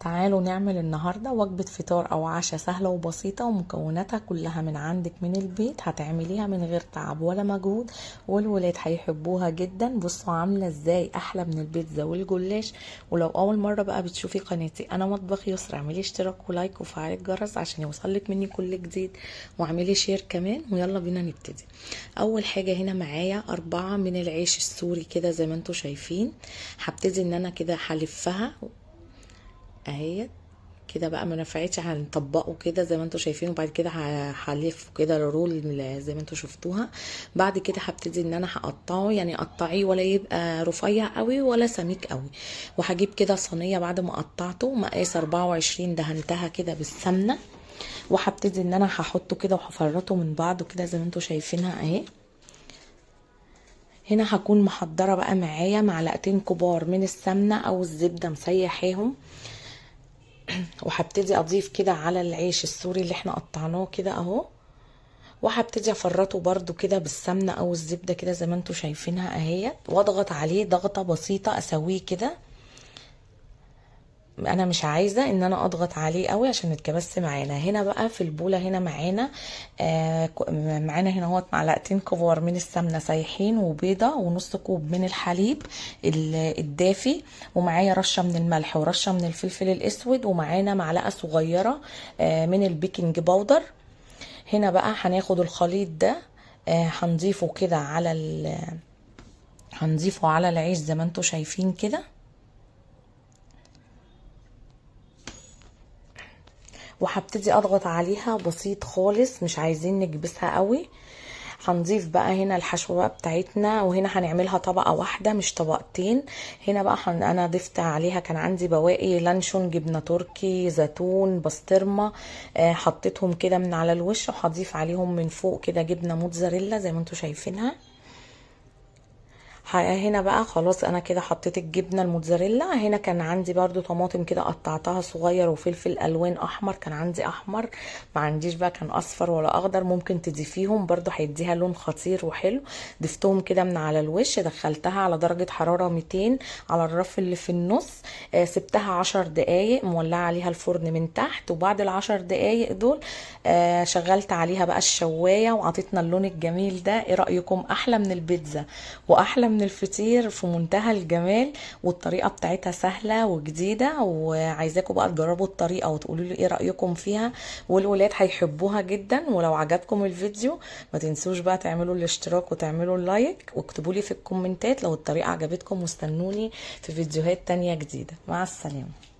تعالوا نعمل النهاردة وجبة فطار او عشاء سهلة وبسيطة ومكوناتها كلها من عندك من البيت. هتعمليها من غير تعب ولا مجهود والولاد هيحبوها جدا. بصوا عاملة ازاي، احلى من البيتزا والجلاش. ولو اول مرة بقى بتشوفي قناتي انا مطبخ يسرا، اعملي اشتراك ولايك وفعلي الجرس عشان يوصلك مني كل جديد، واعملي شير كمان. ويلا بينا نبتدي. اول حاجة هنا معايا 4 من العيش السوري كده زي ما انتوا شايفين. هبتدي ان انا كده هلفها اهي كده بقى، ما نفعتش هنطبقه كده زي ما انتوا شايفين، وبعد كده هلفه كده رول زي ما انتوا شفتوها. بعد كده هبتدي ان انا هقطعه، يعني قطعيه ولا يبقى رفيع قوي ولا سميك قوي. وهجيب كده صينيه بعد ما قطعته مقاس 24 دهنتها كده بالسمنه، وهبتدي ان انا هحطه كده وهفرطه من بعضه كده زي ما انتوا شايفينها اهي. هنا هكون محضره بقى معايا معلقتين كبار من السمنه او الزبده مسيحاهم، وهبتدي اضيف كده على العيش السوري اللي احنا قطعناه كده اهو، وهبتدي افرطه برده كده بالسمنه او الزبده كده زي ما انتوا شايفينها اهي، واضغط عليه ضغطه بسيطه اسويه كده. انا مش عايزه ان انا اضغط عليه قوي عشان يتكبس معانا. هنا بقى في البوله هنا معانا معانا هنا اهوت معلقتين كبار من السمنه سايحين، وبيضه، ونص كوب من الحليب الدافي، ومعايا رشه من الملح ورشه من الفلفل الاسود، ومعانا معلقه صغيره من البيكنج باودر. هنا بقى هناخد الخليط ده هنضيفه كده على هنضيفه على العيش زي ما انتوا شايفين كده، وهبتدي اضغط عليها بسيط خالص، مش عايزين نكبسها قوي. هنضيف بقى هنا الحشوه بقى بتاعتنا، وهنا هنعملها طبقه واحده مش طبقتين. هنا بقى انا ضفت عليها، كان عندي بواقي لانشون، جبنه تركي، زيتون، بسطرمه، حطيتهم كده من على الوش، وهضيف عليهم من فوق كده جبنه موتزاريلا زي ما انتوا شايفينها. هنا بقى خلاص انا كده حطيت الجبنه الموتزاريلا. هنا كان عندي برضو طماطم كده قطعتها صغير، وفلفل الوان احمر، كان عندي احمر، ما عنديش بقى كان اصفر ولا اخضر، ممكن تضيفيهم برضو هيديها لون خطير وحلو. ضفتهم كده من على الوش، دخلتها على درجه حراره 200 على الرف اللي في النص. سبتها 10 دقايق، مولعه عليها الفرن من تحت، وبعد ال10 دقايق دول شغلت عليها بقى الشوايه وعطيتنا اللون الجميل ده. ايه رايكم؟ احلى من البيتزا واحلى من الفطير، في منتهى الجمال، والطريقه بتاعتها سهله وجديده. وعايزاكم بقى تجربوا الطريقه وتقولوا لي ايه رايكم فيها، والولاد هيحبوها جدا. ولو عجبكم الفيديو ما تنسوش بقى تعملوا الاشتراك وتعملوا اللايك، واكتبوا لي في الكومنتات لو الطريقه عجبتكم، واستنوني في فيديوهات تانية جديده. مع السلامه.